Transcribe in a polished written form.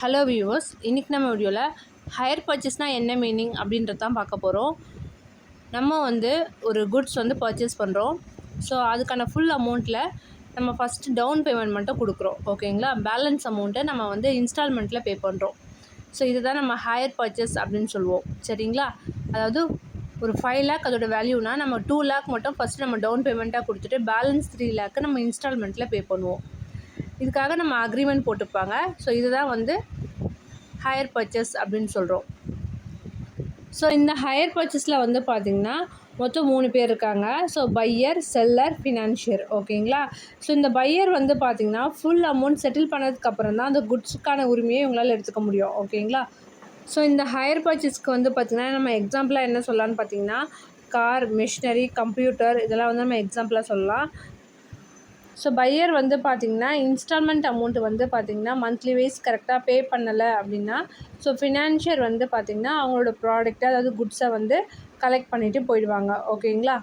Hello viewers, இன்றைக்கி நம்ம வீடியோவில் ஹையர் பர்ச்சேஸ்னால் என்ன மீனிங் அப்படின்றது தான் பார்க்க போகிறோம். நம்ம ஒரு குட்ஸ் பர்ச்சேஸ் பண்ணுறோம். ஸோ அதுக்கான ஃபுல் அமௌண்ட்டில் நம்ம ஃபஸ்ட்டு டவுன் பேமெண்ட் மட்டும் கொடுக்குறோம். ஓகேங்களா? பேலன்ஸ் அமௌண்ட்டை நம்ம இன்ஸ்டால்மெண்ட்டில் பே பண்ணுறோம். ஸோ இதுதான் நம்ம ஹையர் பர்ச்சேஸ் அப்படின்னு சொல்லுவோம். சரிங்களா? அதாவது ஒரு 5 லேக் அதோட வேல்யூனா நம்ம 2 லேக் மட்டும் ஃபஸ்ட்டு நம்ம டவுன் பேமெண்ட்டாக கொடுத்துட்டு பேலன்ஸ் 3 லேக்கு நம்ம இன்ஸ்டால்மெண்ட்டில் பே பண்ணுவோம். இதுக்காக நம்ம அக்ரிமெண்ட் போட்டுப்பாங்க. ஸோ இதுதான் ஹையர் பர்ச்சேஸ் அப்படின்னு சொல்கிறோம். ஸோ இந்த ஹையர் பர்ச்சேஸில் பார்த்திங்கன்னா மொத்தம் 3 பேர் இருக்காங்க. So buyer, seller, financier. ஓகேங்களா? ஸோ இந்த பையர் பார்த்திங்கன்னா ஃபுல் அமௌண்ட் செட்டில் பண்ணதுக்கப்புறம் தான் அந்த குட்ஸுக்கான உரிமையை இவங்களால் எடுத்துக்க முடியும். ஓகேங்களா? ஸோ இந்த ஹையர் பர்ச்சேஸ்க்கு பார்த்திங்கன்னா நம்ம எக்ஸாம்பிளாக என்ன சொல்லலான்னு பார்த்திங்கன்னா கார், மிஷினரி, கம்ப்யூட்டர் இதெல்லாம் நம்ம எக்ஸாம்பிளாக சொல்லலாம். ஸோ பையர் பார்த்திங்கன்னா இன்ஸ்டால்மெண்ட் அமௌண்ட்டு பார்த்திங்கன்னா மந்த்லி வைஸ் கரெக்டாக பே பண்ணலை அப்படின்னா, ஸோ ஃபினான்ஷியர் பார்த்திங்கன்னா அவங்களோட ப்ராடக்ட்டை அதாவது குட்ஸை கலெக்ட் பண்ணிவிட்டு போயிடுவாங்க. ஓகேங்களா?